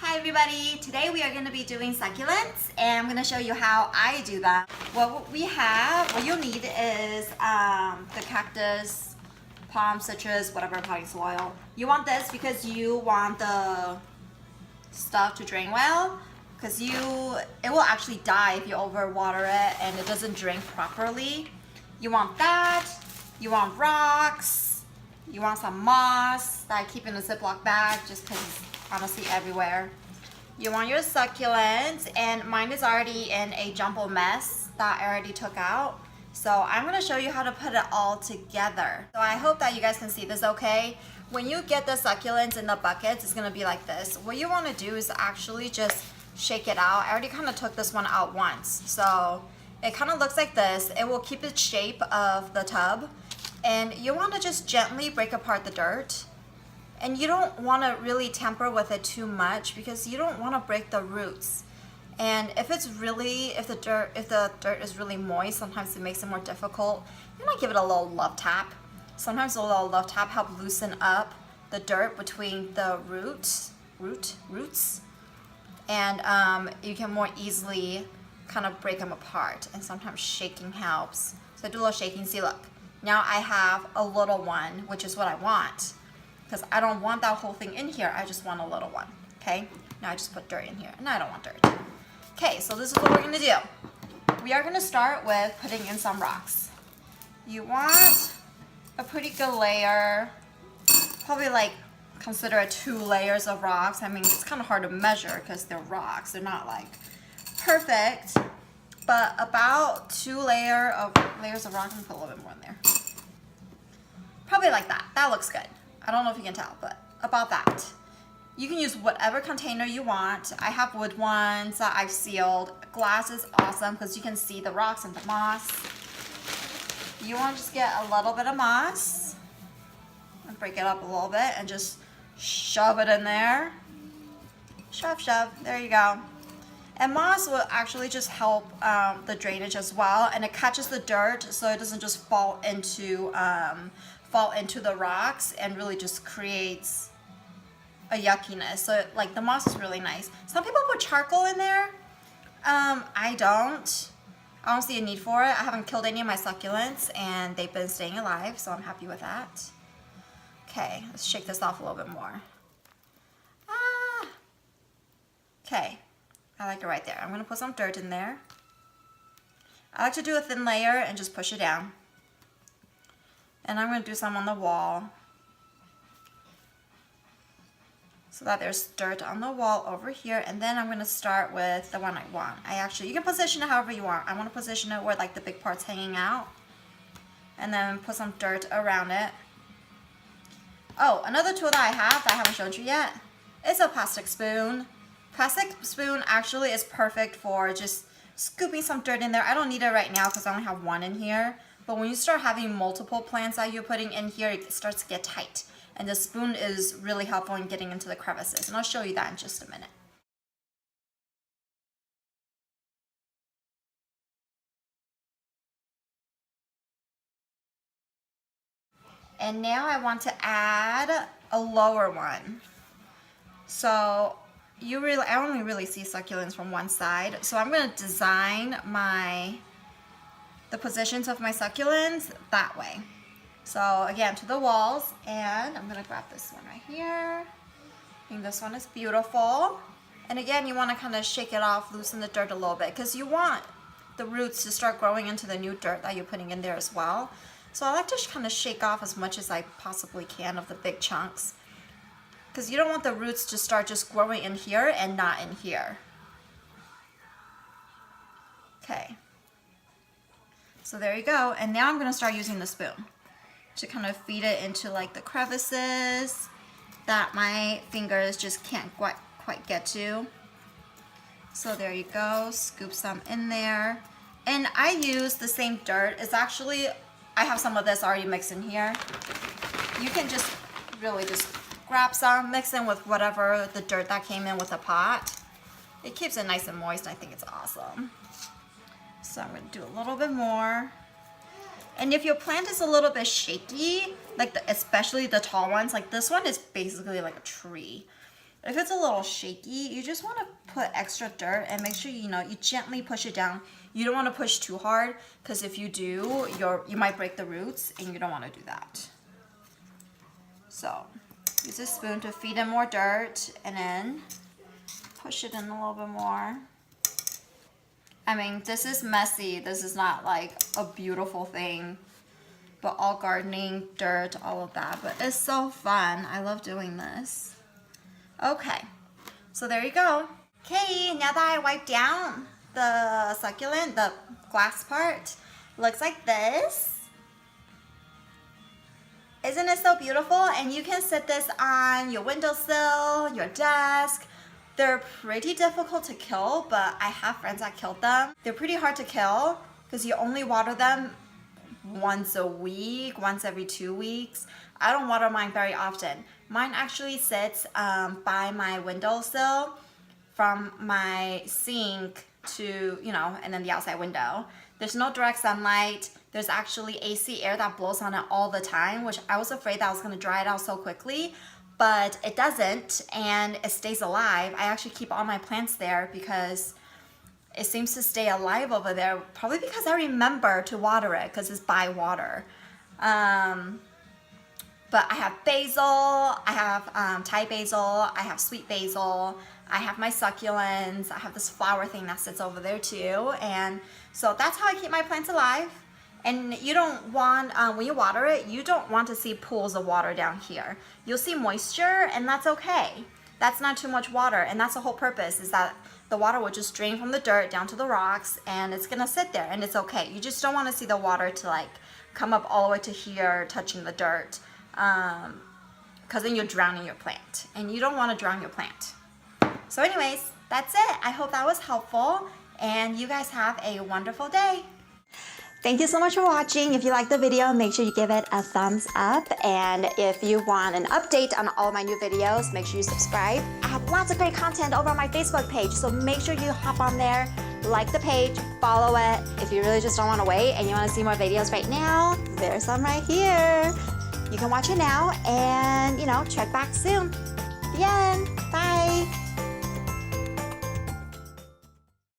Hi everybody, today we are going to be doing succulents and I'm going to show you how I do that. What you'll need is the cactus, palm, citrus, whatever potting soil. You want this because you want the stuff to drain well, because it will actually die if you overwater it and it doesn't drain properly. You want that, you want rocks, you want some moss that I keep in a Ziploc bag just because it's honestly everywhere. You want your succulents, and mine is already in a jumbo mess that I already took out. So I'm going to show you how to put it all together. So I hope that you guys can see this okay. When you get the succulents in the buckets, it's going to be like this. What you want to do is actually just shake it out. I already kind of took this one out once. So it kind of looks like this. It will keep its shape of the tub. And you want to just gently break apart the dirt. And you don't want to really tamper with it too much because you don't want to break the roots. And if the dirt is really moist, sometimes it makes it more difficult. You might give it a little love tap. Sometimes a little love tap helps loosen up the dirt between the roots, and you can more easily kind of break them apart. And sometimes shaking helps. So I do a little shaking. See, look. Now I have a little one, which is what I want. Because I don't want that whole thing in here, I just want a little one, okay? Now I just put dirt in here, and I don't want dirt. Okay, so this is what we're gonna do. We are gonna start with putting in some rocks. You want a pretty good layer, probably like consider it 2 layers of rocks. I mean, it's kind of hard to measure because they're rocks. They're not like perfect, but about 2 layers of rock. I'm gonna put a little bit more in there. Probably like that. That looks good. I don't know if you can tell, but about that. You can use whatever container you want. I have wood ones that I've sealed. Glass is awesome because you can see the rocks and the moss. You want to just get a little bit of moss and break it up a little bit and just shove it in there. Shove, shove. There you go. And moss will actually just help the drainage as well, and it catches the dirt so it doesn't just fall into the rocks and really just creates a yuckiness. So like the moss is really nice. Some people put charcoal in there. I don't see a need for it. I haven't killed any of my succulents and they've been staying alive, so I'm happy with that. Okay, let's shake this off a little bit more. Okay, I like it right there. I'm gonna put some dirt in there. I like to do a thin layer and just push it down. And I'm going to do some on the wall so that there's dirt on the wall over here. And then I'm going to start with the one I want. You can position it however you want. I want to position it where like the big part's hanging out. And then put some dirt around it. Oh, another tool that I have that I haven't showed you yet is a plastic spoon. Plastic spoon actually is perfect for just scooping some dirt in there. I don't need it right now because I only have one in here. But when you start having multiple plants that you're putting in here, it starts to get tight. And the spoon is really helpful in getting into the crevices. And I'll show you that in just a minute. And now I want to add a lower one. So I only really see succulents from one side. So I'm going to design the positions of my succulents that way. So again, to the walls, and I'm gonna grab this one right here. I think this one is beautiful. And again, you want to kind of shake it off, loosen the dirt a little bit, because you want the roots to start growing into the new dirt that you're putting in there as well. So I like to kind of shake off as much as I possibly can of the big chunks, because you don't want the roots to start just growing in here and not in here. Okay. So there you go, and now I'm going to start using the spoon to kind of feed it into like the crevices that my fingers just can't quite get to. So there you go, scoop some in there. And I use the same dirt. I have some of this already mixed in here. You can just really just grab some, mix in with whatever the dirt that came in with the pot. It keeps it nice and moist, and I think it's awesome. So I'm going to do a little bit more. And if your plant is a little bit shaky, like especially the tall ones, like this one is basically like a tree. But if it's a little shaky, you just want to put extra dirt and make sure you gently push it down. You don't want to push too hard because if you do, you might break the roots and you don't want to do that. So use a spoon to feed in more dirt and then push it in a little bit more. I mean, this is messy. This is not like a beautiful thing, but all gardening, dirt, all of that. But it's so fun. I love doing this. Okay, so there you go. Okay, now that I wiped down the succulent, the glass part, looks like this. Isn't it so beautiful? And you can set this on your windowsill, your desk. They're pretty difficult to kill, but I have friends that killed them. They're pretty hard to kill because you only water them once a week, once every 2 weeks. I don't water mine very often. Mine actually sits by my windowsill from my sink to, and then the outside window. There's no direct sunlight. There's actually AC air that blows on it all the time, which I was afraid that I was gonna dry it out so quickly, but it doesn't, and it stays alive. I actually keep all my plants there because it seems to stay alive over there, probably because I remember to water it because it's by water. But I have basil, I have Thai basil, I have sweet basil, I have my succulents, I have this flower thing that sits over there too, and so that's how I keep my plants alive. And you don't want, when you water it, you don't want to see pools of water down here. You'll see moisture, and that's okay. That's not too much water, and that's the whole purpose, is that the water will just drain from the dirt down to the rocks, and it's gonna sit there, and it's okay. You just don't want to see the water to like come up all the way to here, touching the dirt, because then you're drowning your plant, and you don't want to drown your plant. So anyways, that's it. I hope that was helpful, and you guys have a wonderful day. Thank you so much for watching. If you liked the video, make sure you give it a thumbs up. And if you want an update on all my new videos, make sure you subscribe. I have lots of great content over on my Facebook page, so make sure you hop on there, like the page, follow it. If you really just don't want to wait and you want to see more videos right now, there's some right here. You can watch it now and, check back soon. The end. Bye.